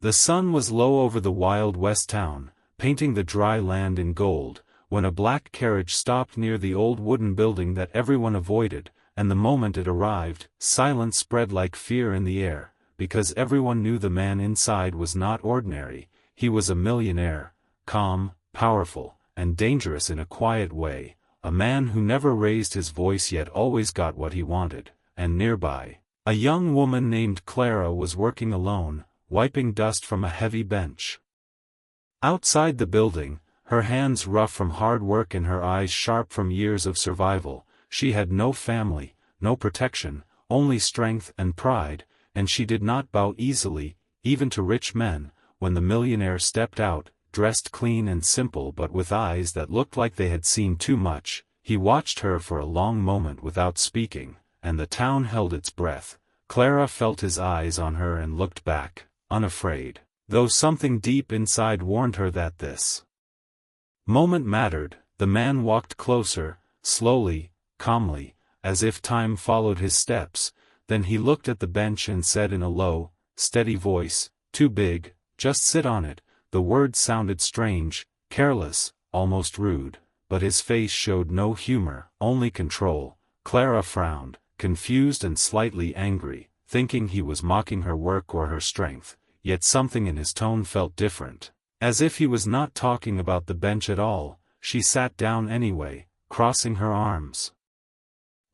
The sun was low over the Wild West town, painting the dry land in gold, when a black carriage stopped near the old wooden building that everyone avoided, and the moment it arrived, silence spread like fear in the air, because everyone knew the man inside was not ordinary. He was a millionaire, calm, powerful, and dangerous in a quiet way, a man who never raised his voice yet always got what he wanted. And nearby, a young woman named Clara was working alone, wiping dust from a heavy bench. Outside the building, her hands rough from hard work and her eyes sharp from years of survival, she had no family, no protection, only strength and pride, and she did not bow easily, even to rich men. When the millionaire stepped out, dressed clean and simple but with eyes that looked like they had seen too much, he watched her for a long moment without speaking, and the town held its breath. Clara felt his eyes on her and looked back, unafraid, though something deep inside warned her that this moment mattered. The man walked closer, slowly, calmly, as if time followed his steps. Then he looked at the bench and said in a low, steady voice, "Too big, just sit on it." The words sounded strange, careless, almost rude, but his face showed no humor, only control. Clara frowned, confused and slightly angry, thinking he was mocking her work or her strength, yet something in his tone felt different. As if he was not talking about the bench at all. She sat down anyway, crossing her arms,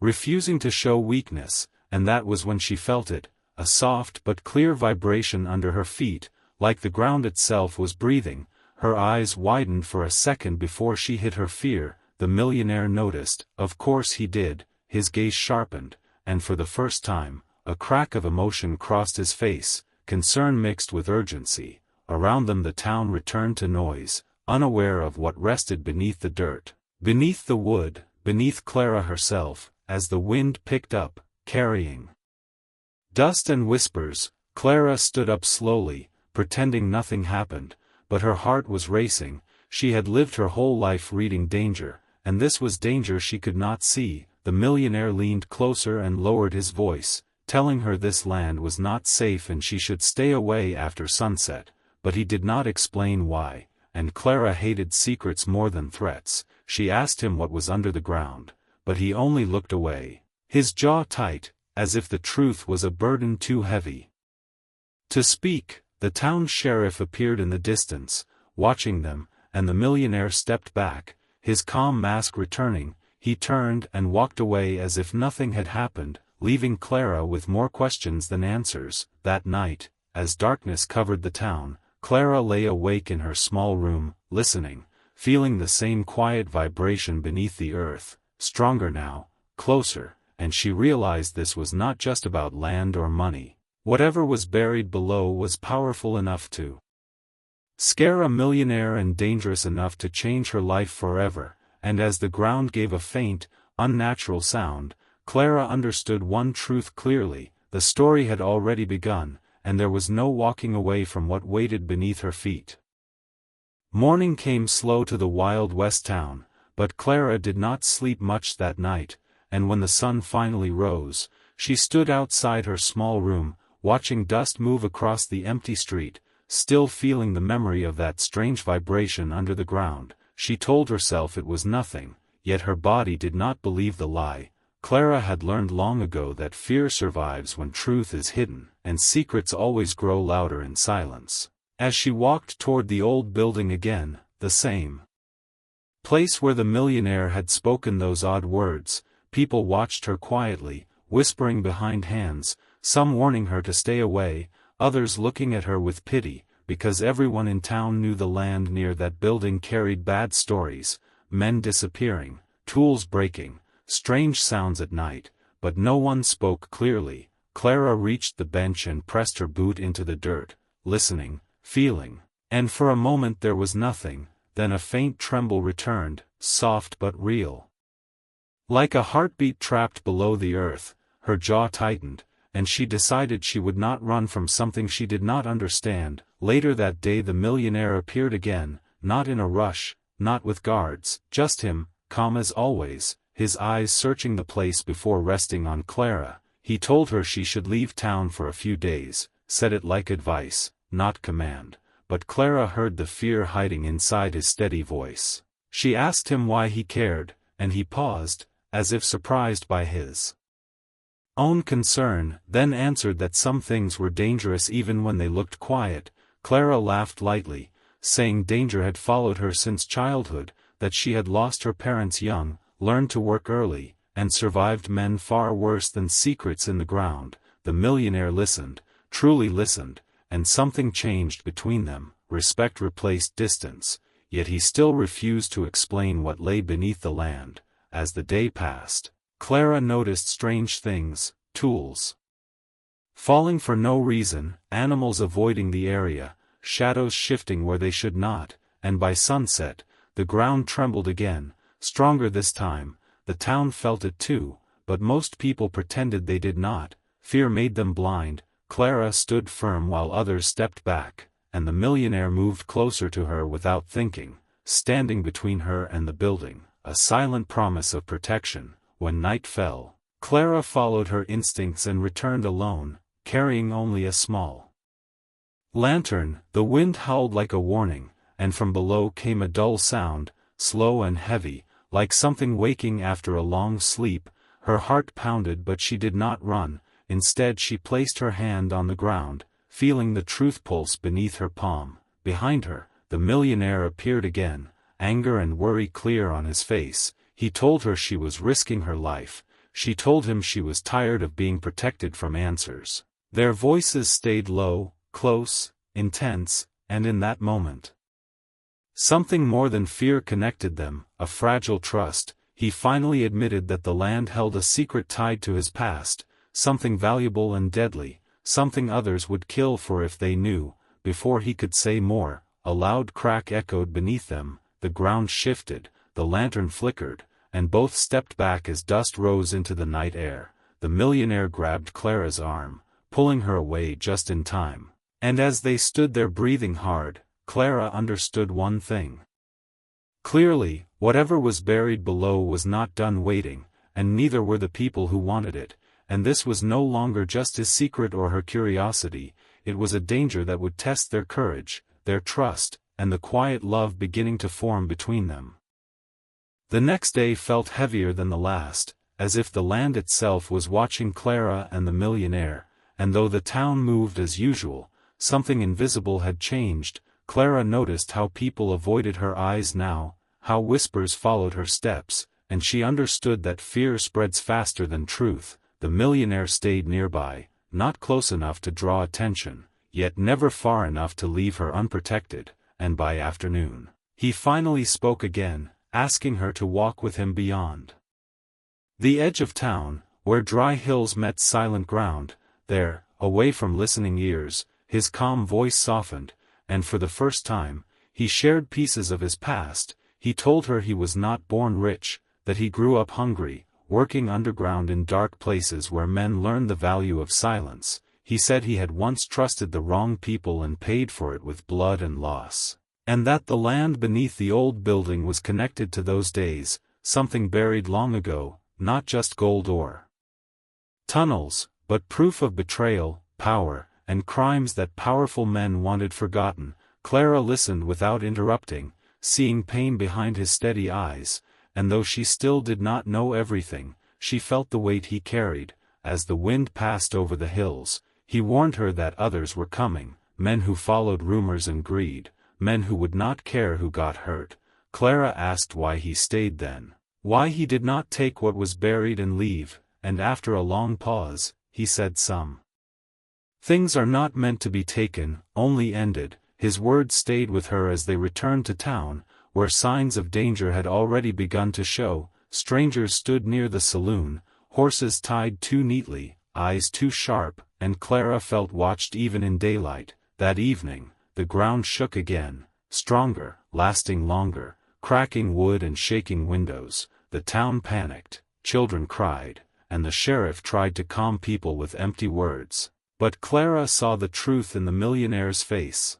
refusing to show weakness, and that was when she felt it, a soft but clear vibration under her feet, like the ground itself was breathing. Her eyes widened for a second before she hid her fear. The millionaire noticed, of course he did, his gaze sharpened, and for the first time, a crack of emotion crossed his face, concern mixed with urgency. Around them the town returned to noise, unaware of what rested beneath the dirt, beneath the wood, beneath Clara herself, as the wind picked up, carrying dust and whispers. Clara stood up slowly, pretending nothing happened, but her heart was racing. She had lived her whole life reading danger, and this was danger she could not see. The millionaire leaned closer and lowered his voice, telling her this land was not safe and she should stay away after sunset, but he did not explain why, and Clara hated secrets more than threats. She asked him what was under the ground, but he only looked away, his jaw tight, as if the truth was a burden too heavy to speak. The town sheriff appeared in the distance, watching them, and the millionaire stepped back, his calm mask returning. He turned and walked away as if nothing had happened, leaving Clara with more questions than answers. That night, as darkness covered the town, Clara lay awake in her small room, listening, feeling the same quiet vibration beneath the earth, stronger now, closer, and she realized this was not just about land or money. Whatever was buried below was powerful enough to scare a millionaire and dangerous enough to change her life forever. And as the ground gave a faint, unnatural sound, Clara understood one truth clearly: the story had already begun, and there was no walking away from what waited beneath her feet. Morning came slow to the Wild West town, but Clara did not sleep much that night, and when the sun finally rose, she stood outside her small room, watching dust move across the empty street, still feeling the memory of that strange vibration under the ground. She told herself it was nothing, yet her body did not believe the lie. Clara had learned long ago that fear survives when truth is hidden, and secrets always grow louder in silence. As she walked toward the old building again, the same place where the millionaire had spoken those odd words, people watched her quietly, whispering behind hands, some warning her to stay away, others looking at her with pity, because everyone in town knew the land near that building carried bad stories: men disappearing, tools breaking, strange sounds at night, but no one spoke clearly. Clara reached the bench and pressed her boot into the dirt, listening, feeling, and for a moment there was nothing. Then a faint tremble returned, soft but real, like a heartbeat trapped below the earth. Her jaw tightened, and she decided she would not run from something she did not understand. Later that day the millionaire appeared again, not in a rush, not with guards, just him, calm as always, his eyes searching the place before resting on Clara. He told her she should leave town for a few days, said it like advice, not command, but Clara heard the fear hiding inside his steady voice. She asked him why he cared, and he paused, as if surprised by his own concern, then answered that some things were dangerous even when they looked quiet. Clara laughed lightly, saying danger had followed her since childhood, that she had lost her parents young, learned to work early, and survived men far worse than secrets in the ground. The millionaire listened, truly listened, and something changed between them. Respect replaced distance, yet he still refused to explain what lay beneath the land. As the day passed, Clara noticed strange things: tools falling for no reason, animals avoiding the area, shadows shifting where they should not, and by sunset, the ground trembled again, stronger this time. The town felt it too, but most people pretended they did not. Fear made them blind. Clara stood firm while others stepped back, and the millionaire moved closer to her without thinking, standing between her and the building, a silent promise of protection. When night fell, Clara followed her instincts and returned alone, carrying only a small lantern. The wind howled like a warning, and from below came a dull sound, slow and heavy, like something waking after a long sleep. Her heart pounded, but she did not run. Instead she placed her hand on the ground, feeling the truth pulse beneath her palm. Behind her, the millionaire appeared again, anger and worry clear on his face. He told her she was risking her life. She told him she was tired of being protected from answers. Their voices stayed low, close, intense, and in that moment, something more than fear connected them, a fragile trust. He finally admitted that the land held a secret tied to his past, something valuable and deadly, something others would kill for if they knew. Before he could say more, a loud crack echoed beneath them, the ground shifted, the lantern flickered, and both stepped back as dust rose into the night air. The millionaire grabbed Clara's arm, pulling her away just in time. And as they stood there breathing hard, Clara understood one thing clearly: whatever was buried below was not done waiting, and neither were the people who wanted it. And this was no longer just his secret or her curiosity, it was a danger that would test their courage, their trust, and the quiet love beginning to form between them. The next day felt heavier than the last, as if the land itself was watching Clara and the millionaire, and though the town moved as usual, something invisible had changed. Clara noticed how people avoided her eyes now, how whispers followed her steps, and she understood that fear spreads faster than truth. The millionaire stayed nearby, not close enough to draw attention, yet never far enough to leave her unprotected, and by afternoon, he finally spoke again, asking her to walk with him beyond the edge of town, where dry hills met silent ground. There, away from listening ears, his calm voice softened, and for the first time, he shared pieces of his past. He told her he was not born rich, that he grew up hungry, working underground in dark places where men learned the value of silence. He said he had once trusted the wrong people and paid for it with blood and loss, and that the land beneath the old building was connected to those days, something buried long ago, not just gold or tunnels, but proof of betrayal, power, and crimes that powerful men wanted forgotten. Clara listened without interrupting, seeing pain behind his steady eyes, and though she still did not know everything, she felt the weight he carried. As the wind passed over the hills, he warned her that others were coming, men who followed rumors and greed, men who would not care who got hurt. Clara asked why he stayed then, why he did not take what was buried and leave, and after a long pause, he said, "Some things are not meant to be taken, only ended." His words stayed with her as they returned to town, where signs of danger had already begun to show. Strangers stood near the saloon, horses tied too neatly, eyes too sharp, and Clara felt watched even in daylight. That evening, the ground shook again, stronger, lasting longer, cracking wood and shaking windows. The town panicked, children cried, and the sheriff tried to calm people with empty words. But Clara saw the truth in the millionaire's face.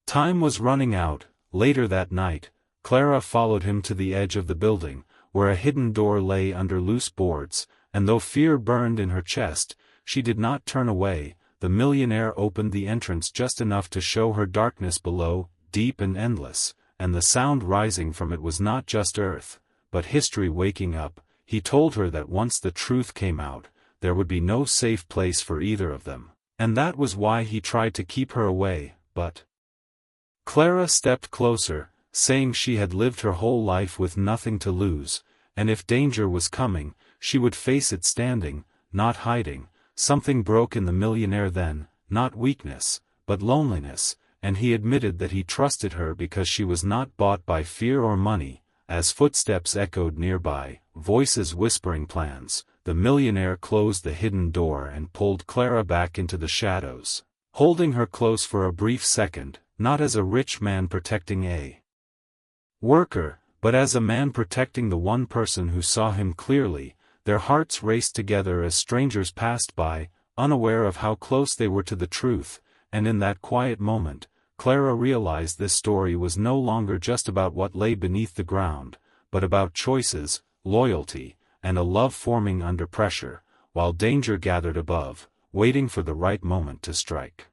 Time was running out. Later that night, Clara followed him to the edge of the building, where a hidden door lay under loose boards, and though fear burned in her chest, she did not turn away. the millionaire opened the entrance just enough to show her darkness below, deep and endless, and the sound rising from it was not just earth, but history waking up. He told her that once the truth came out, there would be no safe place for either of them, and that was why he tried to keep her away, but Clara stepped closer, saying she had lived her whole life with nothing to lose, and if danger was coming, she would face it standing, not hiding. Something broke in the millionaire then, not weakness, but loneliness, and he admitted that he trusted her because she was not bought by fear or money. As footsteps echoed nearby, voices whispering plans, the millionaire closed the hidden door and pulled Clara back into the shadows, holding her close for a brief second, not as a rich man protecting a worker, but as a man protecting the one person who saw him clearly. Their hearts raced together as strangers passed by, unaware of how close they were to the truth, and in that quiet moment, Clara realized this story was no longer just about what lay beneath the ground, but about choices, loyalty, and a love forming under pressure, while danger gathered above, waiting for the right moment to strike.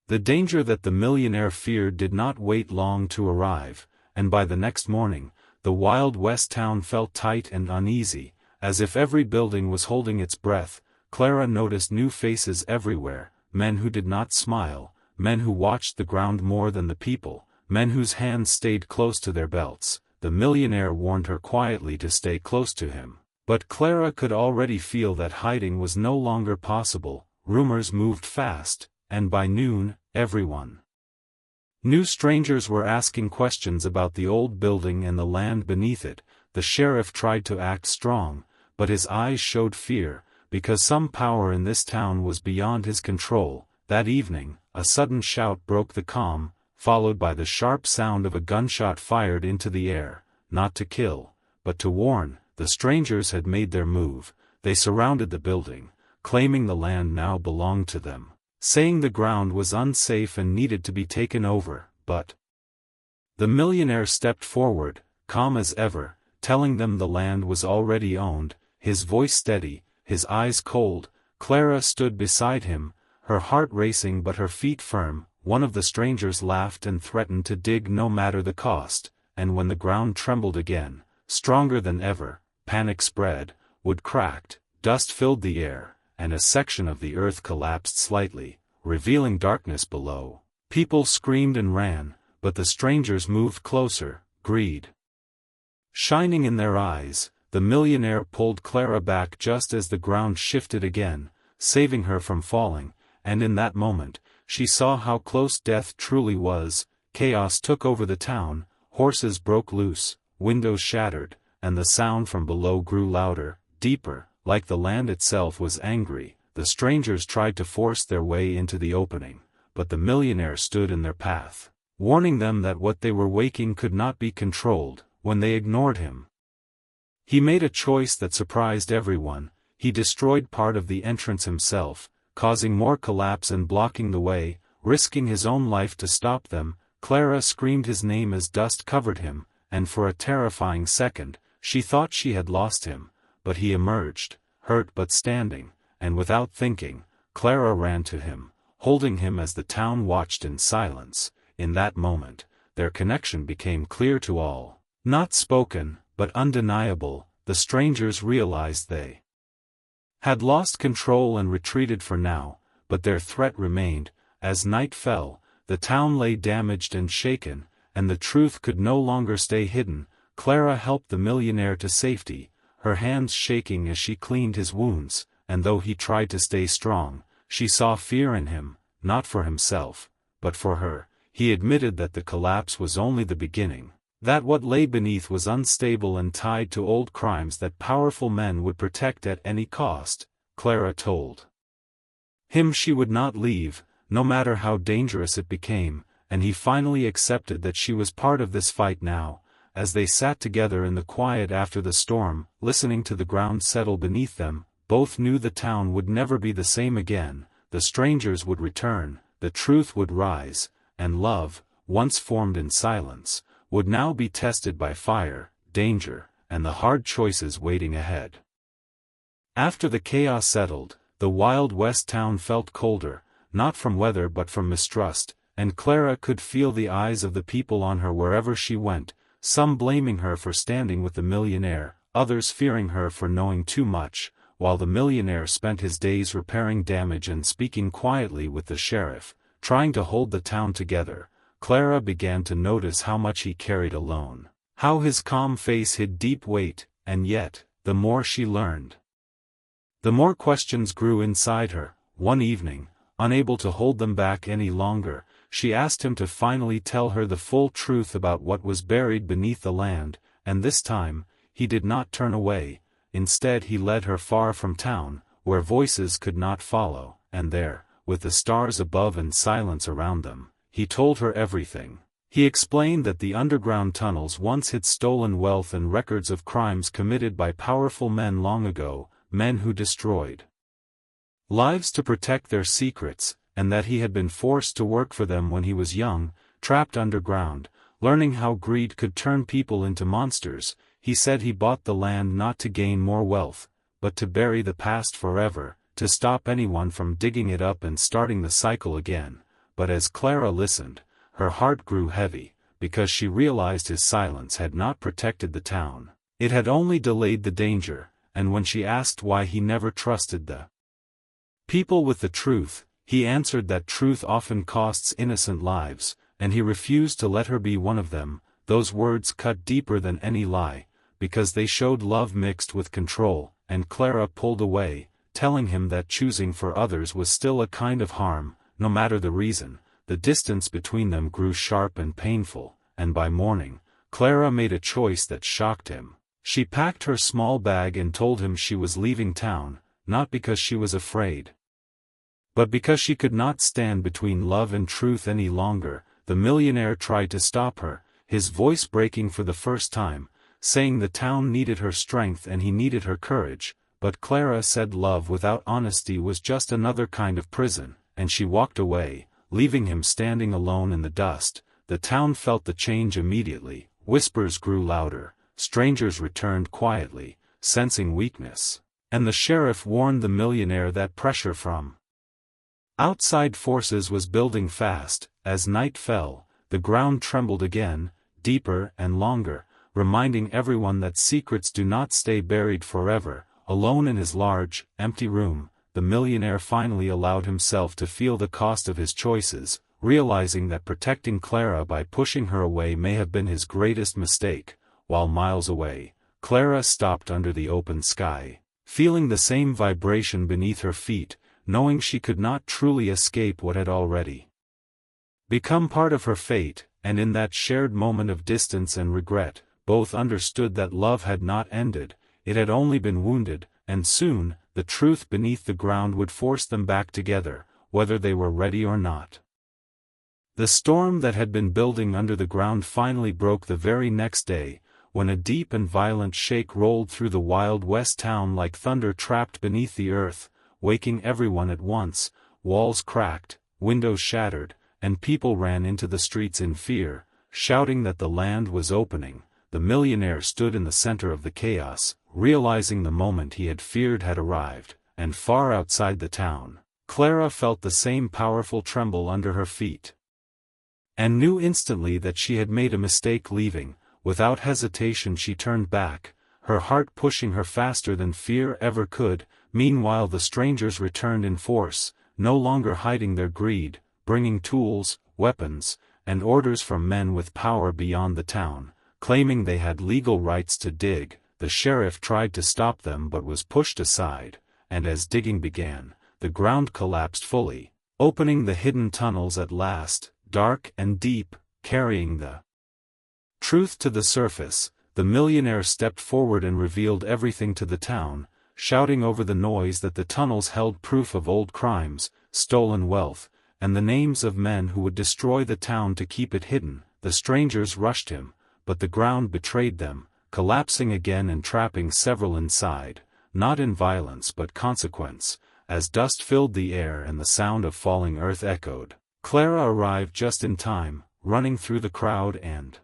The danger that the millionaire feared did not wait long to arrive, and by the next morning, the Wild West town felt tight and uneasy, as if every building was holding its breath. Clara noticed new faces everywhere, men who did not smile, men who watched the ground more than the people, men whose hands stayed close to their belts. The millionaire warned her quietly to stay close to him, but Clara could already feel that hiding was no longer possible. Rumors moved fast, and by noon, everyone knew strangers were asking questions about the old building and the land beneath it. The sheriff tried to act strong, but his eyes showed fear, because some power in this town was beyond his control. That evening, a sudden shout broke the calm, followed by the sharp sound of a gunshot fired into the air, not to kill, but to warn. The strangers had made their move. They surrounded the building, claiming the land now belonged to them, saying the ground was unsafe and needed to be taken over. But the millionaire stepped forward, calm as ever, telling them the land was already owned, his voice steady, his eyes cold. Clara stood beside him, her heart racing but her feet firm. One of the strangers laughed and threatened to dig no matter the cost, and when the ground trembled again, stronger than ever, panic spread, wood cracked, dust filled the air, and a section of the earth collapsed slightly, revealing darkness below. People screamed and ran, but the strangers moved closer, greed shining in their eyes. The millionaire pulled Clara back just as the ground shifted again, saving her from falling, and in that moment, she saw how close death truly was. Chaos took over the town, horses broke loose, windows shattered, and the sound from below grew louder, deeper, like the land itself was angry. The strangers tried to force their way into the opening, but the millionaire stood in their path, warning them that what they were waking could not be controlled. When they ignored him, he made a choice that surprised everyone. He destroyed part of the entrance himself, causing more collapse and blocking the way, risking his own life to stop them. Clara screamed his name as dust covered him, and for a terrifying second, she thought she had lost him. But he emerged, hurt but standing, and without thinking, Clara ran to him, holding him as the town watched in silence. In that moment, their connection became clear to all. Not spoken, but undeniable. The strangers realized they had lost control and retreated for now, but their threat remained. As night fell, the town lay damaged and shaken, and the truth could no longer stay hidden. Clara helped the millionaire to safety, her hands shaking as she cleaned his wounds, and though he tried to stay strong, she saw fear in him, not for himself, but for her. He admitted that the collapse was only the beginning, that what lay beneath was unstable and tied to old crimes that powerful men would protect at any cost. Clara told him she would not leave, no matter how dangerous it became, and he finally accepted that she was part of this fight now. As they sat together in the quiet after the storm, listening to the ground settle beneath them, both knew the town would never be the same again. The strangers would return, the truth would rise, and love, once formed in silence, would now be tested by fire, danger, and the hard choices waiting ahead. After the chaos settled, the Wild West town felt colder, not from weather but from mistrust, and Clara could feel the eyes of the people on her wherever she went, some blaming her for standing with the millionaire, others fearing her for knowing too much. While the millionaire spent his days repairing damage and speaking quietly with the sheriff, trying to hold the town together, Clara began to notice how much he carried alone, how his calm face hid deep weight, and yet, the more she learned, the more questions grew inside her. One evening, unable to hold them back any longer, she asked him to finally tell her the full truth about what was buried beneath the land, and this time, he did not turn away. Instead he led her far from town, where voices could not follow, and there, with the stars above and silence around them, he told her everything. He explained that the underground tunnels once hid stolen wealth and records of crimes committed by powerful men long ago, men who destroyed lives to protect their secrets, and that he had been forced to work for them when he was young, trapped underground, learning how greed could turn people into monsters. He said he bought the land not to gain more wealth, but to bury the past forever, to stop anyone from digging it up and starting the cycle again. But as Clara listened, her heart grew heavy, because she realized his silence had not protected the town. It had only delayed the danger, and when she asked why he never trusted the people with the truth, he answered that truth often costs innocent lives, and he refused to let her be one of them. Those words cut deeper than any lie, because they showed love mixed with control, and Clara pulled away, telling him that choosing for others was still a kind of harm, no matter the reason. The distance between them grew sharp and painful, and by morning, Clara made a choice that shocked him. She packed her small bag and told him she was leaving town, not because she was afraid, but because she could not stand between love and truth any longer. The millionaire tried to stop her, his voice breaking for the first time, saying the town needed her strength and he needed her courage, but Clara said love without honesty was just another kind of prison, and she walked away, leaving him standing alone in the dust. The town felt the change immediately. Whispers grew louder, strangers returned quietly, sensing weakness, and the sheriff warned the millionaire that pressure from outside forces was building fast. As night fell, the ground trembled again, deeper and longer, reminding everyone that secrets do not stay buried forever. Alone in his large, empty room, the millionaire finally allowed himself to feel the cost of his choices, realizing that protecting Clara by pushing her away may have been his greatest mistake. While miles away, Clara stopped under the open sky, feeling the same vibration beneath her feet, knowing she could not truly escape what had already become part of her fate. And in that shared moment of distance and regret, both understood that love had not ended, it had only been wounded, and soon, the truth beneath the ground would force them back together, whether they were ready or not. The storm that had been building under the ground finally broke the very next day, when a deep and violent shake rolled through the Wild West town like thunder trapped beneath the earth, waking everyone at once. Walls cracked, windows shattered, and people ran into the streets in fear, shouting that the land was opening. The millionaire stood in the center of the chaos, realizing the moment he had feared had arrived, and far outside the town, Clara felt the same powerful tremble under her feet, and knew instantly that she had made a mistake leaving. Without hesitation she turned back, her heart pushing her faster than fear ever could. Meanwhile the strangers returned in force, no longer hiding their greed, bringing tools, weapons, and orders from men with power beyond the town, claiming they had legal rights to dig. The sheriff tried to stop them but was pushed aside, and as digging began, the ground collapsed fully, opening the hidden tunnels at last, dark and deep, carrying the truth to the surface. The millionaire stepped forward and revealed everything to the town, shouting over the noise that the tunnels held proof of old crimes, stolen wealth, and the names of men who would destroy the town to keep it hidden. The strangers rushed him, but the ground betrayed them, collapsing again and trapping several inside, not in violence but consequence. As dust filled the air and the sound of falling earth echoed, Clara arrived just in time, running through the crowd and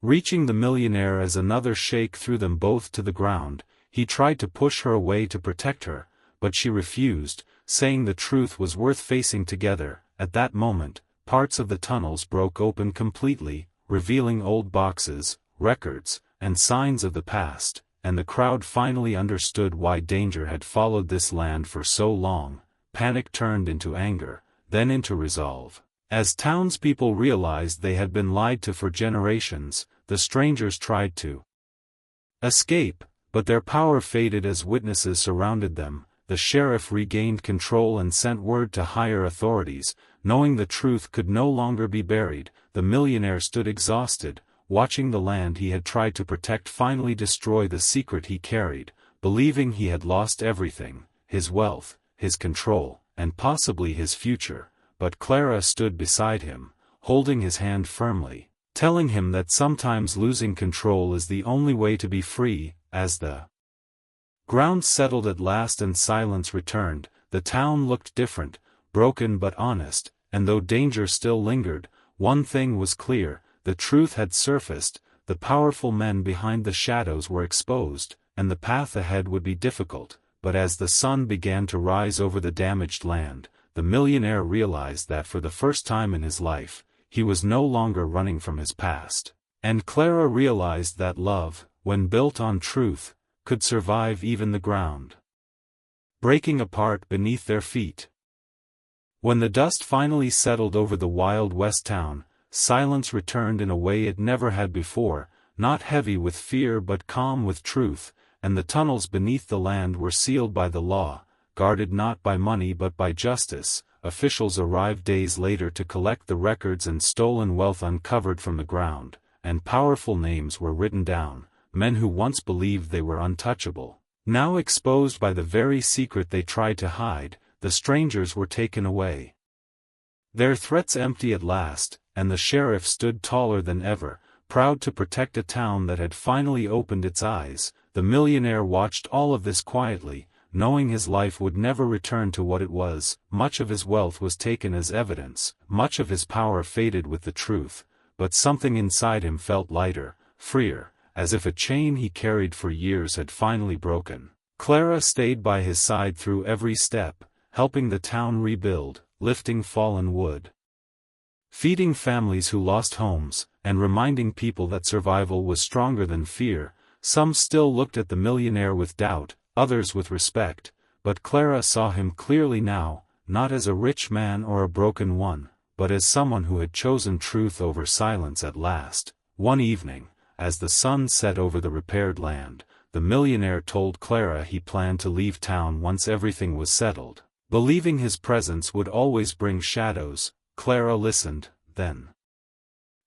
reaching the millionaire as another shake threw them both to the ground. He tried to push her away to protect her, but she refused, saying the truth was worth facing together. At that moment, parts of the tunnels broke open completely, revealing old boxes, records, and signs of the past, and the crowd finally understood why danger had followed this land for so long. Panic turned into anger, then into resolve. As townspeople realized they had been lied to for generations, the strangers tried to escape, but their power faded as witnesses surrounded them. The sheriff regained control and sent word to higher authorities. Knowing the truth could no longer be buried, the millionaire stood exhausted, watching the land he had tried to protect finally destroy the secret he carried, believing he had lost everything, his wealth, his control, and possibly his future. But Clara stood beside him, holding his hand firmly, telling him that sometimes losing control is the only way to be free. As the ground settled at last and silence returned, the town looked different, broken but honest, and though danger still lingered, one thing was clear: the truth had surfaced, the powerful men behind the shadows were exposed, and the path ahead would be difficult. But as the sun began to rise over the damaged land, the millionaire realized that for the first time in his life, he was no longer running from his past. And Clara realized that love, when built on truth, could survive even the ground breaking apart beneath their feet. When the dust finally settled over the Wild West town, silence returned in a way it never had before, not heavy with fear but calm with truth, and the tunnels beneath the land were sealed by the law, guarded not by money but by justice. Officials arrived days later to collect the records and stolen wealth uncovered from the ground, and powerful names were written down. Men who once believed they were untouchable, now exposed by the very secret they tried to hide. The strangers were taken away, their threats empty at last, and the sheriff stood taller than ever, proud to protect a town that had finally opened its eyes. The millionaire watched all of this quietly, knowing his life would never return to what it was. Much of his wealth was taken as evidence, much of his power faded with the truth, but something inside him felt lighter, freer, as if a chain he carried for years had finally broken. Clara stayed by his side through every step, helping the town rebuild, lifting fallen wood, feeding families who lost homes, and reminding people that survival was stronger than fear. Some still looked at the millionaire with doubt, others with respect, but Clara saw him clearly now, not as a rich man or a broken one, but as someone who had chosen truth over silence at last. One evening, as the sun set over the repaired land, the millionaire told Clara he planned to leave town once everything was settled, believing his presence would always bring shadows. Clara listened, then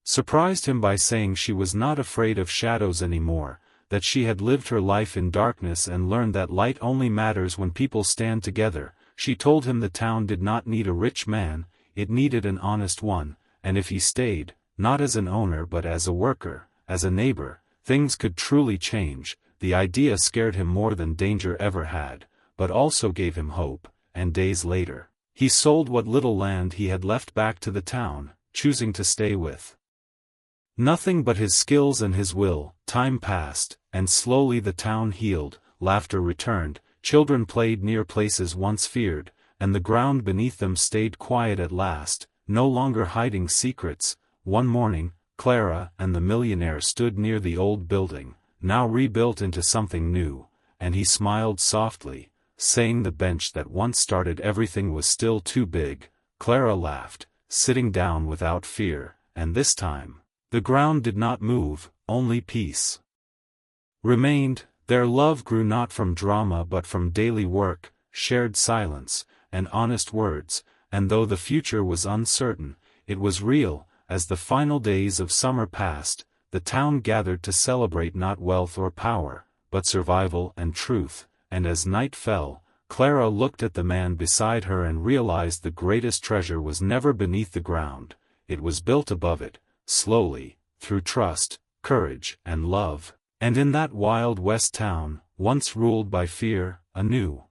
surprised him by saying she was not afraid of shadows anymore, that she had lived her life in darkness and learned that light only matters when people stand together. She told him the town did not need a rich man, it needed an honest one, and if he stayed, not as an owner but as a worker, as a neighbor, things could truly change. The idea scared him more than danger ever had, but also gave him hope, and days later, he sold what little land he had left back to the town, choosing to stay with nothing but his skills and his will. Time passed, and slowly the town healed, laughter returned, children played near places once feared, and the ground beneath them stayed quiet at last, no longer hiding secrets. One morning, Clara and the millionaire stood near the old building, now rebuilt into something new, and he smiled softly, saying the bench that once started everything was still too big. Clara laughed, sitting down without fear, and this time, the ground did not move, only peace remained. Their love grew not from drama but from daily work, shared silence, and honest words, and though the future was uncertain, it was real. As the final days of summer passed, the town gathered to celebrate not wealth or power, but survival and truth, and as night fell, Clara looked at the man beside her and realized the greatest treasure was never beneath the ground, it was built above it, slowly, through trust, courage, and love. And in that Wild West town, once ruled by fear, a new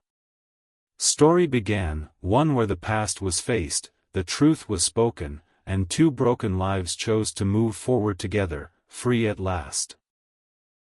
story began, one where the past was faced, the truth was spoken, and two broken lives chose to move forward together, free at last.